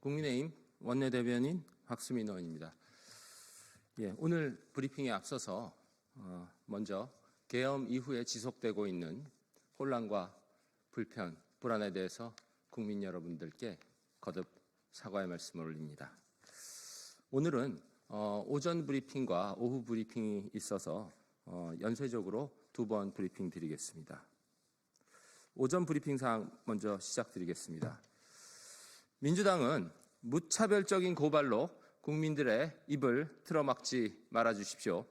국민의힘 원내대변인 박수민 의원입니다. 오늘 브리핑에 앞서서 먼저 계엄 이후에 지속되고 있는 혼란과 불안에 대해서 국민 여러분들께 거듭 사과의 말씀을 올립니다. 오늘은 오전 브리핑과 오후 브리핑이 있어서 연쇄적으로 2번 브리핑 드리겠습니다. 오전 브리핑 사항 먼저 시작드리겠습니다. 민주당은 무차별적인 고발로 국민들의 입을 틀어막지 말아주십시오.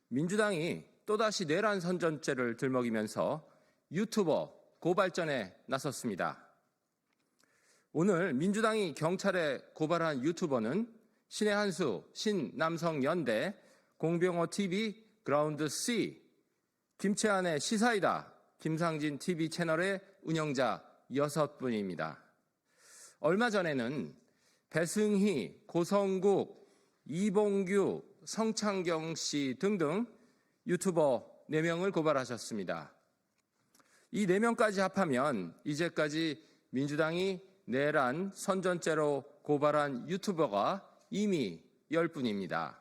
민주당이 또다시 내란 선전죄를 들먹이면서 유튜버 고발전에 나섰습니다. 오늘 민주당이 경찰에 고발한 유튜버는 신의 한수, 신남성연대, 공병호TV, 그라운드 C, 김채한의 시사이다, 김상진 TV 채널의 운영자 6분입니다. 얼마 전에는 배승희, 고성국, 이봉규, 성창경 씨 등등 유튜버 4명을 고발하셨습니다. 이 4명까지 합하면 이제까지 민주당이 내란 선전죄로 고발한 유튜버가 이미 10분입니다.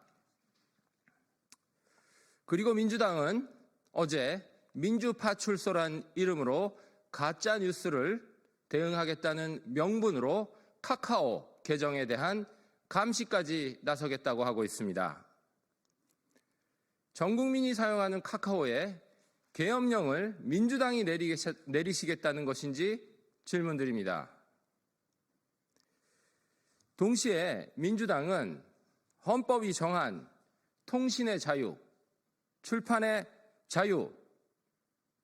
그리고 민주당은 어제 민주파출소란 이름으로 가짜 뉴스를 대응하겠다는 명분으로 카카오 계정에 대한 감시까지 나서겠다고 하고 있습니다. 전 국민이 사용하는 카카오에 계엄령을 민주당이 내리시겠다는 것인지 질문드립니다. 동시에 민주당은 헌법이 정한 통신의 자유, 출판의 자유,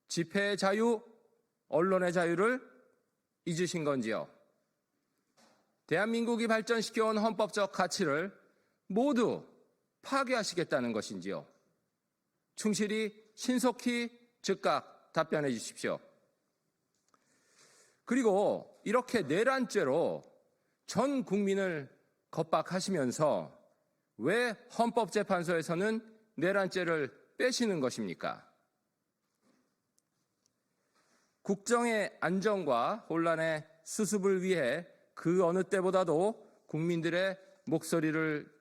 집회의 자유, 언론의 자유를 잊으신 건지요? 대한민국이 발전시켜온 헌법적 가치를 모두 파괴하시겠다는 것인지요? 충실히 신속히 즉각 답변해 주십시오. 그리고 이렇게 내란죄로 전 국민을 겁박하시면서 왜 헌법재판소에서는 내란죄를 빼시는 것입니까? 국정의 안정과 혼란의 수습을 위해 그 어느 때보다도 국민들의 목소리를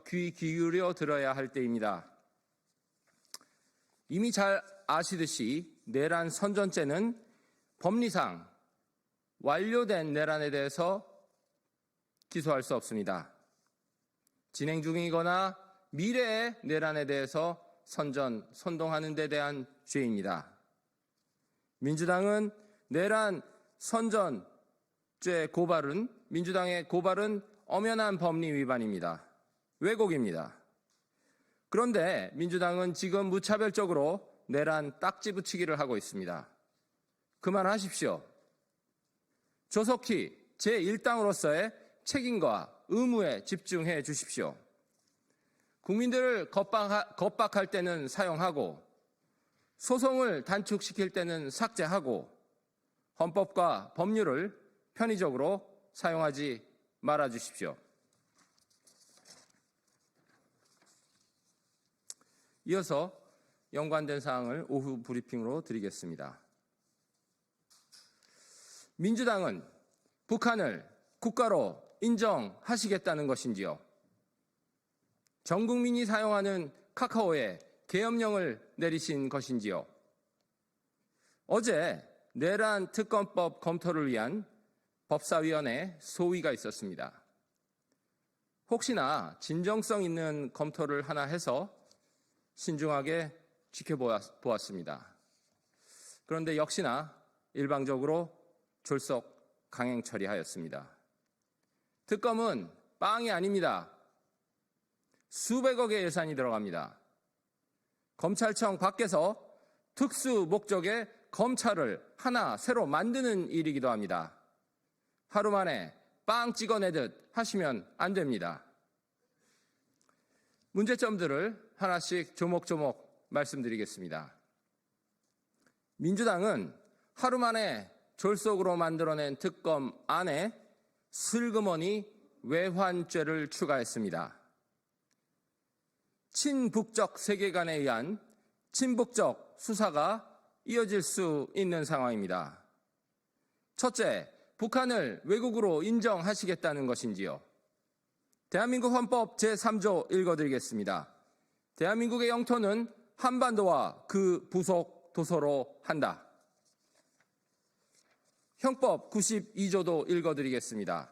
귀 기울여 들어야 할 때입니다. 이미 잘 아시듯이 내란 선전죄는 법리상 완료된 내란에 대해서 기소할 수 없습니다. 진행 중이거나 미래의 내란에 대해서 선동하는 데 대한 죄입니다. 민주당은 내란 선전죄 민주당의 고발은 엄연한 법리 위반입니다. 왜곡입니다. 그런데 민주당은 지금 무차별적으로 내란 딱지 붙이기를 하고 있습니다. 그만하십시오. 조속히 제1당으로서의 책임과 의무에 집중해 주십시오. 국민들을 겁박할 때는 사용하고 소송을 단축시킬 때는 삭제하고 헌법과 법률을 편의적으로 사용하지 말아 주십시오. 이어서 연관된 사항을 오후 브리핑으로 드리겠습니다. 민주당은 북한을 국가로 인정하시겠다는 것인지요? 전 국민이 사용하는 카카오에 계엄령을 내리신 것인지요? 어제 내란 특검법 검토를 위한 법사위원회 소위가 있었습니다. 혹시나 진정성 있는 검토를 하나 해서 신중하게 지켜보았습니다. 그런데 역시나 일방적으로 졸속 강행 처리하였습니다. 특검은 빵이 아닙니다. 수백억의 예산이 들어갑니다. 검찰청 밖에서 특수 목적의 검찰을 하나 새로 만드는 일이기도 합니다. 하루 만에 빵 찍어내듯 하시면 안 됩니다. 문제점들을 하나씩 조목조목 말씀드리겠습니다. 민주당은 하루 만에 졸속으로 만들어낸 특검 안에 슬그머니 외환죄를 추가했습니다. 친북적 세계관에 의한 친북적 수사가 이어질 수 있는 상황입니다. 첫째, 북한을 외국으로 인정하시겠다는 것인지요? 대한민국 헌법 제3조 읽어드리겠습니다. 대한민국의 영토는 한반도와 그 부속 도서로 한다. 형법 92조도 읽어드리겠습니다.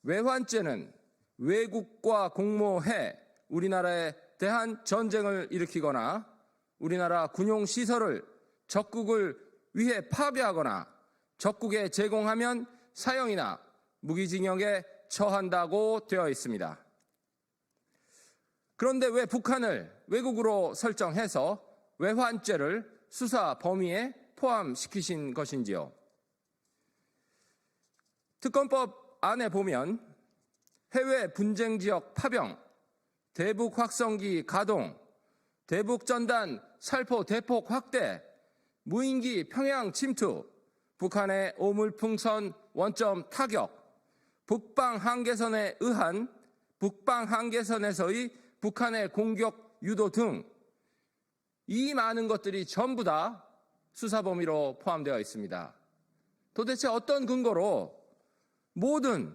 외환죄는 외국과 공모해 우리나라에 대한 전쟁을 일으키거나 우리나라 군용시설을 적국을 위해 파괴하거나 적국에 제공하면 사형이나 무기징역에 처한다고 되어 있습니다. 그런데 왜 북한을 외국으로 설정해서 외환죄를 수사 범위에 포함시키신 것인지요? 특검법 안에 보면 해외 분쟁 지역 파병, 대북 확성기 가동, 대북 전단 살포 대폭 확대, 무인기 평양 침투, 북한의 오물풍선 원점 타격, 북방 한계선에 의한 북방 한계선에서의 북한의 공격 유도 등 이 많은 것들이 전부 다 수사 범위로 포함되어 있습니다. 도대체 어떤 근거로 모든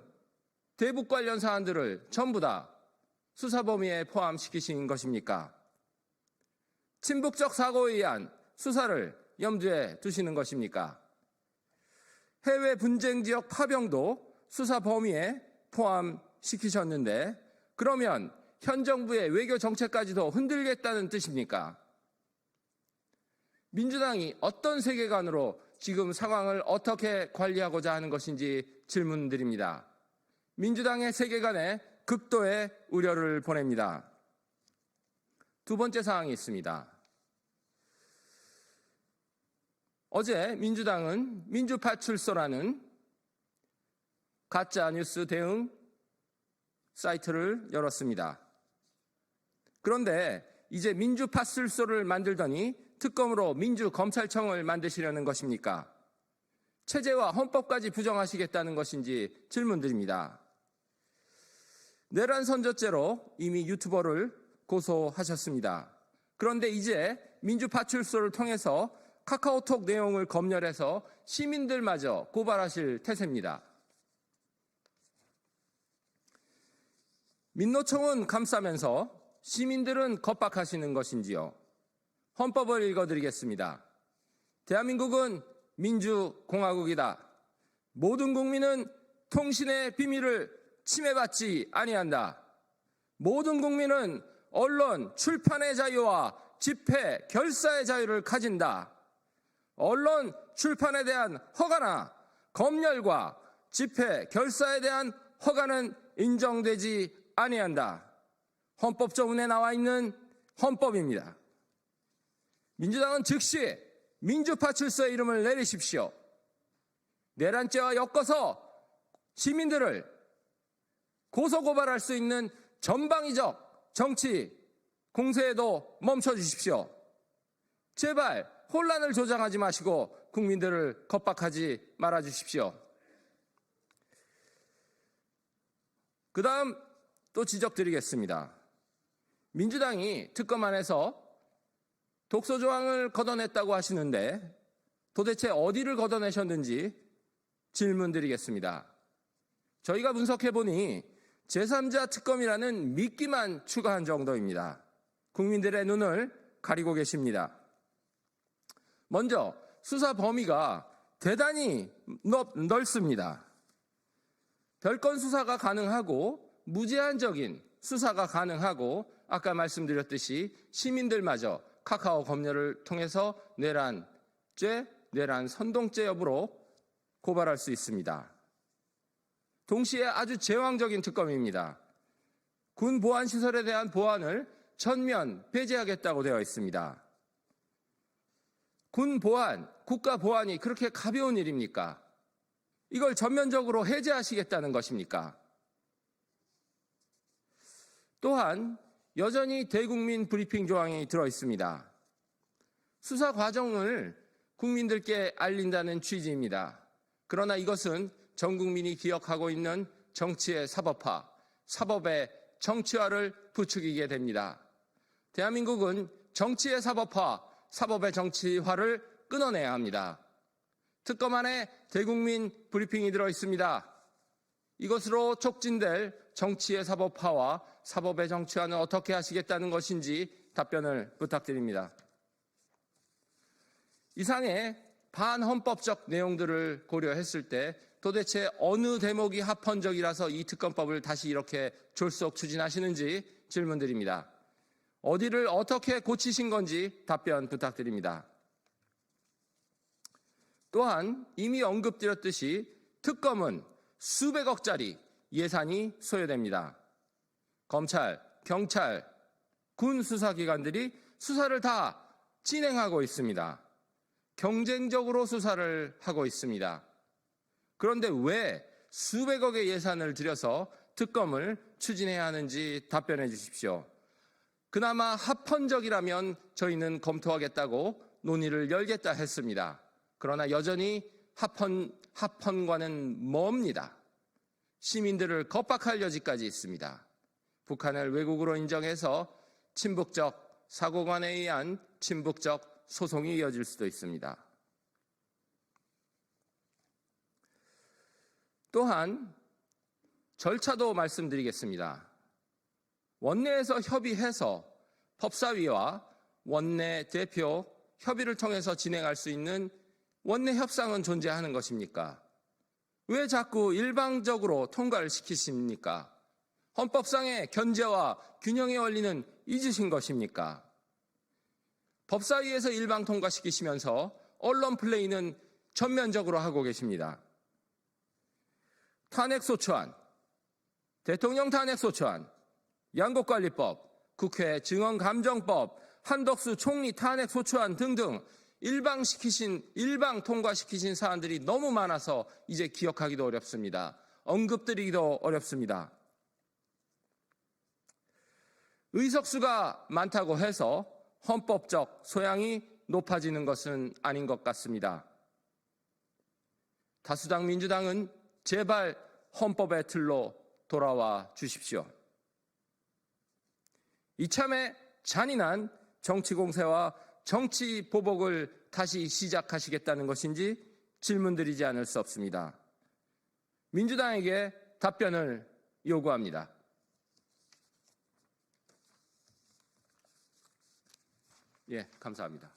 대북 관련 사안들을 전부 다 수사 범위에 포함시키신 것입니까? 친북적 사고에 의한 수사를 염두에 두시는 것입니까? 해외 분쟁 지역 파병도 수사 범위에 포함시키셨는데 그러면 현 정부의 외교 정책까지도 흔들겠다는 뜻입니까? 민주당이 어떤 세계관으로 지금 상황을 어떻게 관리하고자 하는 것인지 질문드립니다. 민주당의 세계관에 극도의 우려를 보냅니다. 두 번째 사항이 있습니다. 어제 민주당은 민주파출소라는 가짜뉴스 대응 사이트를 열었습니다. 그런데 이제 민주파출소를 만들더니 특검으로 민주검찰청을 만드시려는 것입니까? 체제와 헌법까지 부정하시겠다는 것인지 질문드립니다. 내란 선전죄로 이미 유튜버를 고소하셨습니다. 그런데 이제 민주파출소를 통해서 카카오톡 내용을 검열해서 시민들마저 고발하실 태세입니다. 민노총은 감싸면서 시민들은 겁박하시는 것인지요? 헌법을 읽어드리겠습니다. 대한민국은 민주공화국이다. 모든 국민은 통신의 비밀을 침해받지 아니한다. 모든 국민은 언론, 출판의 자유와 집회, 결사의 자유를 가진다. 언론, 출판에 대한 허가나 검열과 집회, 결사에 대한 허가는 인정되지 아니한다. 헌법조문에 나와 있는 헌법입니다. 민주당은 즉시 민주파출소의 이름을 내리십시오. 내란죄와 엮어서 시민들을 고소고발할 수 있는 전방위적 정치 공세에도 멈춰주십시오. 제발 혼란을 조장하지 마시고 국민들을 겁박하지 말아주십시오. 그 다음 또 지적드리겠습니다. 민주당이 특검 안에서 독소조항을 걷어냈다고 하시는데 도대체 어디를 걷어내셨는지 질문드리겠습니다. 저희가 분석해보니 제3자 특검이라는 미끼만 추가한 정도입니다. 국민들의 눈을 가리고 계십니다. 먼저 수사 범위가 대단히 넓습니다. 별건 수사가 가능하고 무제한적인 수사가 가능하고 아까 말씀드렸듯이 시민들마저 카카오 검열을 통해서 내란죄, 내란 선동죄 여부로 고발할 수 있습니다. 동시에 아주 제왕적인 특검입니다. 군 보안시설에 대한 보안을 전면 배제하겠다고 되어 있습니다. 군 보안, 국가 보안이 그렇게 가벼운 일입니까? 이걸 전면적으로 해제하시겠다는 것입니까? 또한 여전히 대국민 브리핑 조항이 들어 있습니다. 수사 과정을 국민들께 알린다는 취지입니다. 그러나 이것은 전 국민이 기억하고 있는 정치의 사법화, 사법의 정치화를 부추기게 됩니다. 대한민국은 정치의 사법화, 사법의 정치화를 끊어내야 합니다. 특검 안에 대국민 브리핑이 들어 있습니다. 이것으로 촉진될 정치의 사법화와 사법의 정치화는 어떻게 하시겠다는 것인지 답변을 부탁드립니다. 이상의 반헌법적 내용들을 고려했을 때 도대체 어느 대목이 합헌적이라서 이 특검법을 다시 이렇게 졸속 추진하시는지 질문드립니다. 어디를 어떻게 고치신 건지 답변 부탁드립니다. 또한 이미 언급드렸듯이 특검은 수백억짜리 예산이 소요됩니다. 검찰, 경찰, 군 수사기관들이 수사를 다 진행하고 있습니다. 경쟁적으로 수사를 하고 있습니다. 그런데 왜 수백억의 예산을 들여서 특검을 추진해야 하는지 답변해 주십시오. 그나마 합헌적이라면 저희는 검토하겠다고 논의를 열겠다 했습니다. 그러나 여전히 합헌과는 멉니다. 시민들을 겁박할 여지까지 있습니다. 북한을 외국으로 인정해서 친북적 사고관에 의한 친북적 소송이 이어질 수도 있습니다. 또한 절차도 말씀드리겠습니다. 원내에서 협의해서 법사위와 원내 대표 협의를 통해서 진행할 수 있는 원내 협상은 존재하는 것입니까? 왜 자꾸 일방적으로 통과를 시키십니까? 헌법상의 견제와 균형의 원리는 잊으신 것입니까? 법사위에서 일방 통과시키시면서 언론 플레이는 전면적으로 하고 계십니다. 탄핵소추안, 대통령 탄핵소추안, 양곡관리법, 국회 증언감정법, 한덕수 총리 탄핵소추안 등등 일방 통과시키신 사안들이 너무 많아서 이제 기억하기도 어렵습니다. 언급드리기도 어렵습니다. 의석수가 많다고 해서 헌법적 소양이 높아지는 것은 아닌 것 같습니다. 다수당 민주당은 제발 헌법의 틀로 돌아와 주십시오. 이참에 잔인한 정치 공세와 정치 보복을 다시 시작하시겠다는 것인지 질문드리지 않을 수 없습니다. 민주당에게 답변을 요구합니다. 예, 감사합니다.